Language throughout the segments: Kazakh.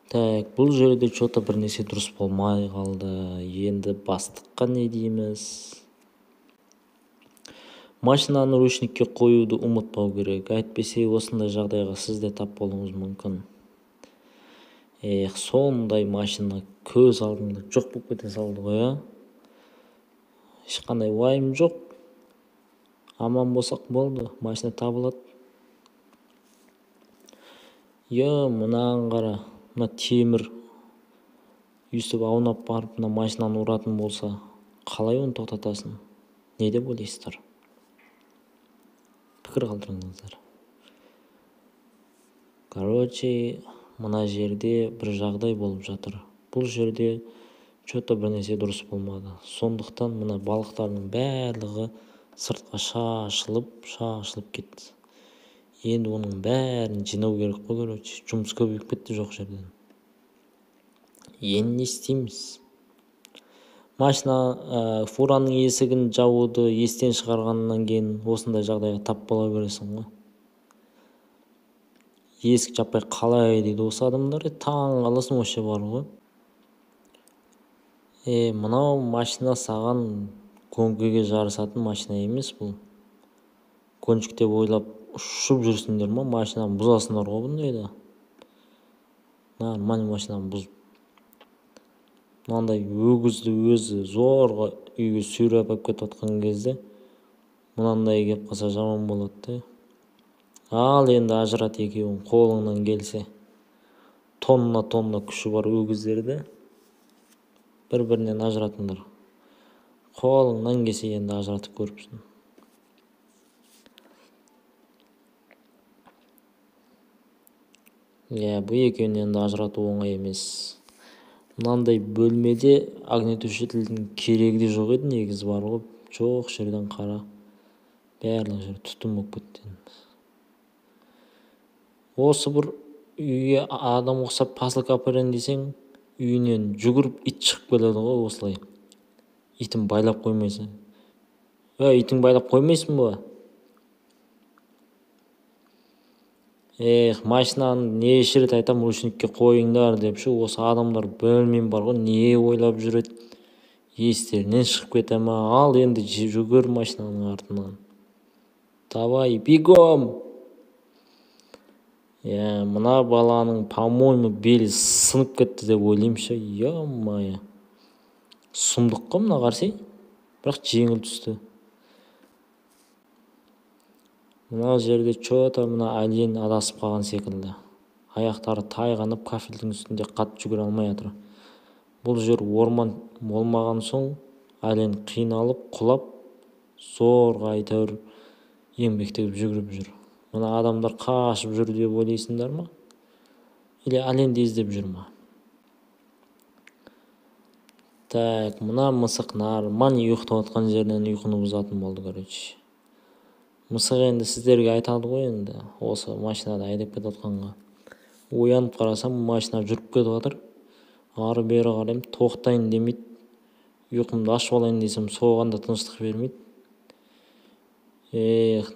Так, бұл жерде что-то бір нәрсе дұрыс болмай қалды. Енді бастыққа не дейміз? Машинаны ручникке қоюды ұмытпау керек. Әйтпесе осындай жағдайға сіз де тап болуыңыз мүмкін. Сондай машина көз алдында жоқ болып кете салды ғой, а? Ешқандай уайым жоқ. Аман болсақ болды, машина табылады. Мынаған қара, мына темір өйстіп аунап барып мына машинаны ұратын болса, қалай оны тоқтатасың? Не деп ойлайсыздар? Пікір қалдырыңыздар. Короче, мына жерде бір жағдай болып жатыр. Бұл жерде что-то бір нәрсе дұрыс болмады. Сондықтан мына балықтардың барлығы сыртқа шашылып кетті. Енді оның бәрін жинау керек қой, короче. Жұмыс көбейіп кетті жоқ жерден. Енді не істейміз? Машина фураның есігін жабуды естен шығарғаннан кейін осындай жағдайға тап бола бересің ғой. Есік жаппай қалай дейді осы адамдар, таң қаласың вообще бар ғой. Мынау машина саған конькиге жарысатын машина емес бұл. Кончик деп ойлап ұшып жүрсіңдер ма, машинаны бұзасыңдар ғой бұндайда. Нормальный машинаны бұзып. Мынандай өгізді өзі зорға үйге сүйреп алып кетіп жатқан кезде мынандай кеп қалса жаман болады. Ал енді ажырат екеуін қолыңнан келсе. Тонна күші бар өгіздерді бір-бірінен ажыратыңдар. Қолыңнан келсе енді ажыратып көріпсің. Бұл екеуін енді ажырату оңай емес. Мынандай бөлмеде огнетушителдің керегі де жоқ еді, негізі бар ғой. Жоқ жерден қара. Барлық жер түтін болып кетті. Осы бір үйге адам ұқсап посылка апарайын десең, үйінен жүгіріп ит шығып келеді ғой осылай. Итін байлап қоймайсың. Итін байлап қоймайсың ба? Машинаны неше рет айтам ручникке қойыңдар деп шу, осы адамдар білмеймін бар ғой, не ойлап жүреді. Естерінен шығып кете ма? Ал енді жүгір машинаның артынан. Давай, бегом! Мына баланың, по-моему, белі сынып кетті деп ойлаймын ше. Е-мое. Сұмдық қой мына қарсы, бірақ жеңіл түсті. Мына жерде что-то мына әлен адасып қалған секілді. Аяқтары тайғанып кафельдің үстінде қатты жүгіре алмай жатыр. Бұл жер орман болмаған соң әлен қиналып, құлап, зорға әйтеуір еңбектеп жүгіріп жүр. Мына адамдар қашып жүр деп ойлайсыңдар ма? Или әленді іздеп жүр ма? Так, мына мысық нормально ұйықтап отқан жерінен ұйқыны бұзатын болды, короче. Мысық енді сіздерге айтады ғой енді, осы машинада айдап кетіп отқанға. Оянып қарасам, машина жүріп кетіп жатыр. Ары бері қараймын, тоқтайын демейді. Ұйқымды ашып алайын десем, соған да тыныштық бермейді.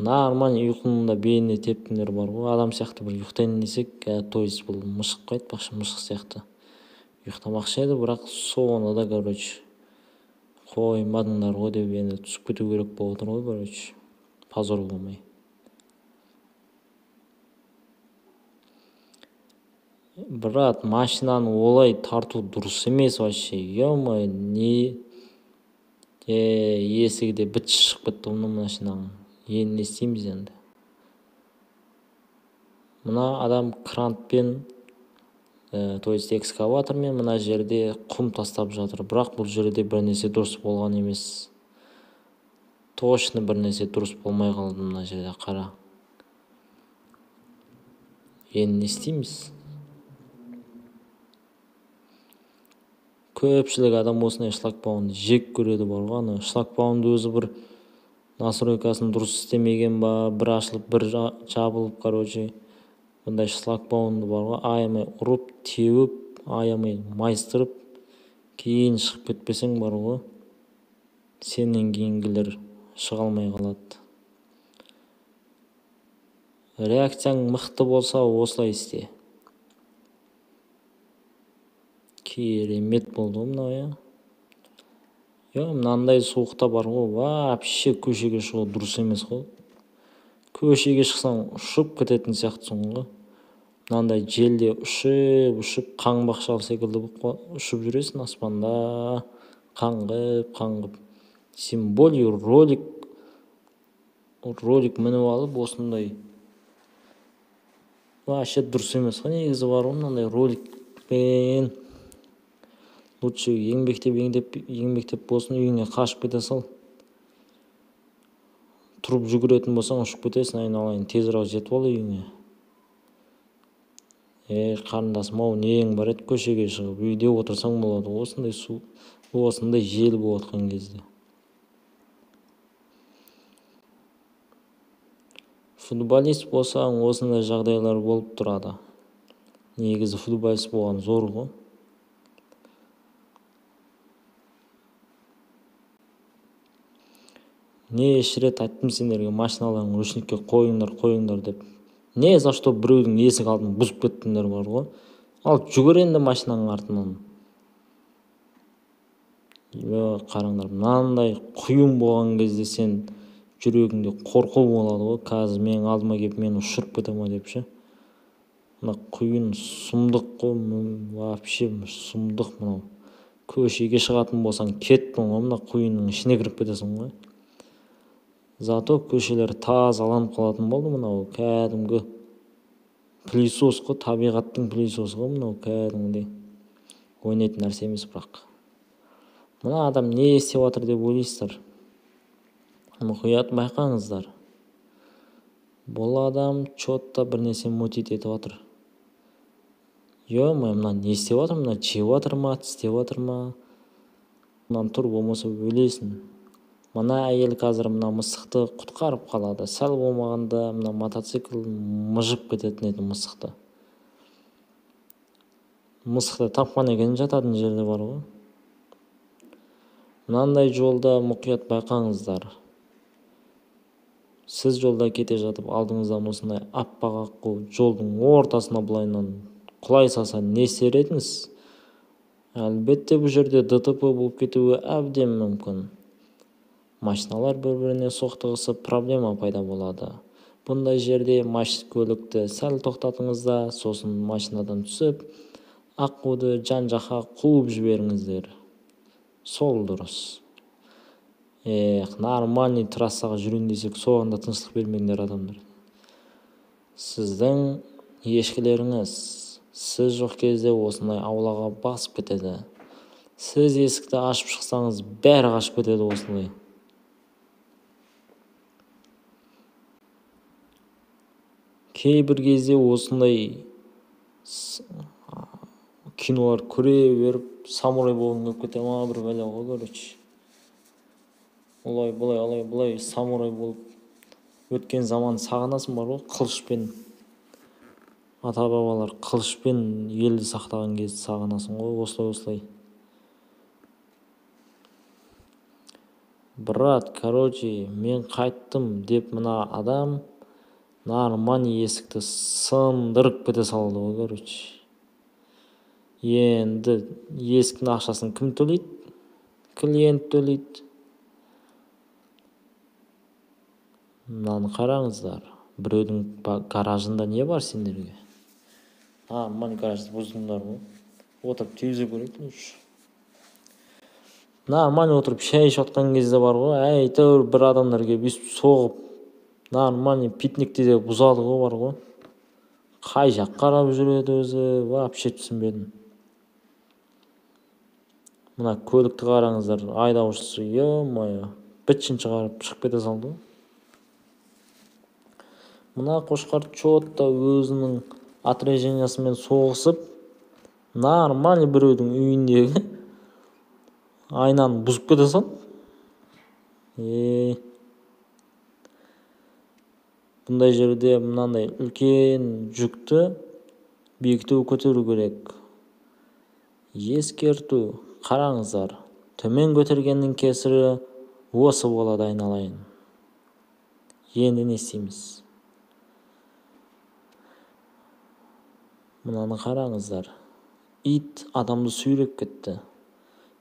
Нормально ұйқымда беліне тепкендер бар ғой. Адам сияқты бір ұйықтайын десек, то есть бұл мышық айтпақшы, мышық сияқты. Ұйықтамақшы еді, бірақ соны да, короче, қоймадыңдар ғой деп енді түсіп кету керек болып отыр ғой, короче. Позор болмай. Брат, машинаны олай тарту дұрыс емес вообще. Е-мое, не? Есігі де бітші шығып кетті мына машинаның. Енді не істейміз енді? Мына адам крантпен, то есть экскаватормен мына жерде құм тастап жатыр. Бірақ бұл жерде бір нәрсе дұрыс болған емес. Точно бір нәрсе дұрыс болмай қалды мына жерде, қара. Енді не істейміз? Көпшілік адам осындай шлагбаумды жек көреді бар ғой. Шлагбаумды өзі бір настройкасын дұрыс істемеген ба, бір ашылып, бір жабылып, короче. Бұндай шлагбаумды бар ғой, аямай ұрып, теуіп, аямай майыстырып, кейін шығып кетпесең бар ғой, сенен кейінгілер шыға алмай қалады. Реакцияң мықты болса осылай істе. Керемет болды ғой мынау, мынандай суықта бар ғой, вообще көшеге шығу дұрыс емес қой. Көшеге шықсаң ұшып кететін сияқтысың ғой. Мынандай желде ұшып қаңбақшал секілді ұшып жүресің аспанда, қаңғып. Тем более ролик мініп алып осындай вообще дұрыс емес қой негізі бар ғой мынандай роликпен. Лучше еңбектеп болсын үйіңе қашып кете сал. Тұрып жүгіретін болсаң ұшып кетесің, айналайын, тезірек жетіп ал үйіңе. Қарындасым ау, нең бар еді көшеге шығып үйде отырсаң болады, осындай су, осындай жел болып отқан кезде. Футболист болсаң осындай жағдайлар болып тұрады. Негізі футболист болған зор ғой. Неше рет айттым сендерге машиналарың ручникке қойыңдар деп. Не за что біреудің есік алдын бұзып кеттіңдер бар ғой. Ал жүгір енді машинаның артынан. Қараңдар, мынандай құйын болған кезде сен жүрегіңде қорқу болады ғой. Қазір менің алдыма келіп мені ұшырып кете ма деп ше. Мына құйын сұмдық қой, вообще сұмдық мынау. Көшеге шығатын болсаң кеттің ғой, мына құйынның ішіне кіріп кетесің ғой. Зато көшелер тазаланып қалатын болды мынау, кәдімгі пылесос қой, табиғаттың пылесосы ғой мынау, кәдімгідей. Ойнайтын нәрсе емес бірақ. Мына адам не істеп жатыр деп ойлайсыздар? Мұқият байқаңыздар. Бұл адам чотта бір нәрсе мутит етіп жатыр. Мына не істеп жатыр? Мына жеп жатыр ма, тістеп жатыр ма? Мынан тұр, болмаса өлесің. Мына әйел қазір мына мысықты құтқарып қалады. Сәл болмағанда мына мотоцикл мыжып кететін еді мысықты. Мысықты тапқан екен, жататын жерде бар ғой. Мынандай жолда мұқият байқаңыздар. Сіз жолда кете жатып алдыңыздан осындай аппақ аққу жолдың ортасына былайынан құлай салса не істер едіңіз? Әлбетте бұл жерде ДТП болып кетуі әбден мүмкін. Машиналар бір-біріне соқтығысып проблема пайда болады. Бұндай жерде көлікті сәл тоқтатыңыз да, сосын машинадан түсіп, аққуды жан-жаққа қуып жіберіңіздер. Сол дұрыс. Нормальный трассаға жүрейін десек, соған да тыныштық бермеңдер адамдар. Сіздің ешкілеріңіз сіз жоқ кезде осындай аулаға басып кетеді. Сіз есікті ашып шықсаңыз, бәрі қашып кетеді осындай. Кейбір кезде осындай кинолар көре беріп, самурай болғым келіп кете ма бір бәле ғой, короче. Олай самурай болып өткен заман сағынасың бар ғой, қылышпен. Ата-бабалар қылышпен елді сақтаған кезде сағынасың ғой, осылай. Брат, короче, мен қайттым деп мына адам нормальный есікті сындырып кете салды ғой, короче. Енді есіктің ақшасын кім төлейді? Клиент төлейді. Мынаны қараңыздар. Біреудің гаражында не бар сендерге? Нормальный гаражды бұздыңдар ғой. Отырып телевизор көрейік лучше. Нормальный отырып шай ішіп жатқан кезде бар ғой, әйтеуір бір адамдар келіп өйстіп соғып, нормальный питникті де бұзады ғой бар ғой. Қай жақ қарап жүреді өзі, вообще түсінбедім. Мына көлікті қараңыздар, айдаушысы, бітшін шығарып шығып кете салды. Мына қошқар чотта өзінің отрежениясымен соғысып, нормальный біреудің үйіндегі айнаны бұзып кете салды. Бұндай жерде мынандай үлкен жүкті биіктеу көтеру керек. Ескерту, қараңыздар, төмен көтергеннің кесірі осы болады, айналайын. Енді не істейміз? Мынаны қараңыздар. ит адамды сүйреп кетті.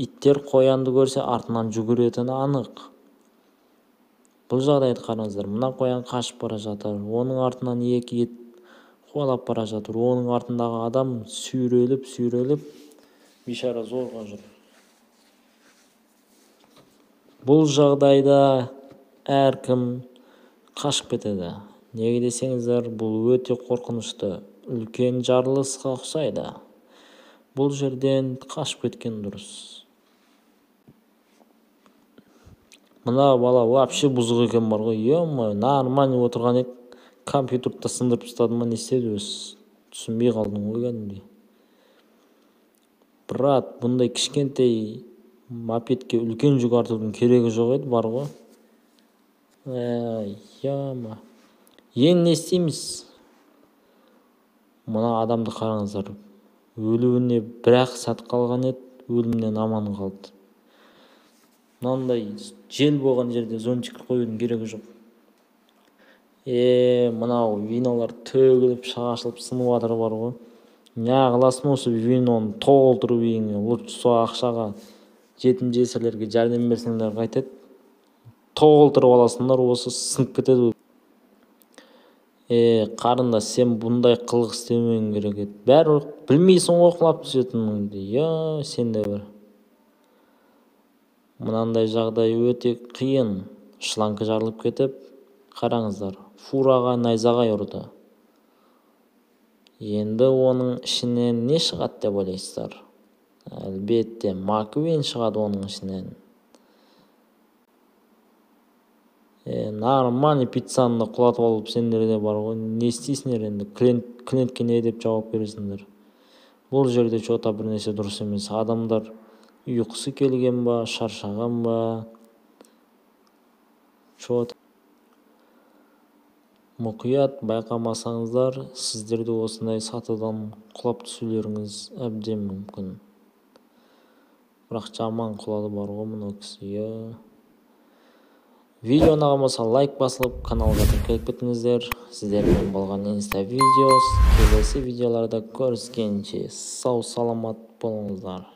Иттер қоянды көрсе артынан жүгіретіні анық. Бұл жағдайды қараңыздар. Мына қоян қашып бара жатыр. Оның артынан екі ит қуалап бара жатыр. Оның артындағы адам сүйреліп бейшара зорға жүр. Бұл жағдайда әркім қашып кетеді. Неге десеңіздер, бұл өте қорқынышты, үлкен жарылысқа ұқсайды. Бұл жерден қашып кеткен дұрыс. Мына бала вообще бұзық екен бар ғой. Ема, нормально отырған ек, компьютерді сындырып тастады ма, не істеді өзі? Түсінбей қалдым ғой кәдімгідей. Брат, бұндай кішкентай мопедке үлкен жүк артудың керегі жоқ еді, бар ғой. Яма. Енді не істейміз? Мына адамды қараңыздар. Өлуіне бір-ақ сәт қалған еді, өлімнен аман қалды. Мынандай жел болған жерде зонтик қоюдың керегі жоқ. Мынау винолар төгіліп, шашылып, сынып жатыр бар ғой. Не қыласың осы виноны толтырып үйіңе, лучше сол ақшаға жетім жесірлерге жәрдем берсеңдер қайтеді. Толтырып аласыңдар, осы сынып кетеді. Қарындас, сен бұндай қылық істемеуің керек еді. Бәрі білмейсің ғой құлап түсетініңді. Сен де бір. Мынандай жағдай өте қиын. Шланга жарылып кетіп, қараңыздар, фураға найзағай ұрды. Енді оның ішінен не шығады деп ойлайсыздар? Әлбетте, Маквин шығады оның ішінен. Нормальный пиццаны құлатып алып сендер де бар ғой. Не істейсіңдер енді? Клиентке не деп жауап бересіңдер? Бұл жерде что-то бір нәрсе дұрыс емес. Адамдар ұйқысы келген ба, шаршаған ба? Мұқият байқамасаңыздар, сіздерде осындай сатыдан құлап түсулеріңіз әбден мүмкін. Бірақ жаман құлады бар ғой мына кісі. Видео ұнаған болса лайк басылып, каналға тіркеліп кетіңіздер. Сіздермен болған инста видеос. Келесі видеоларда көріскенше сау саламат болыңыздар.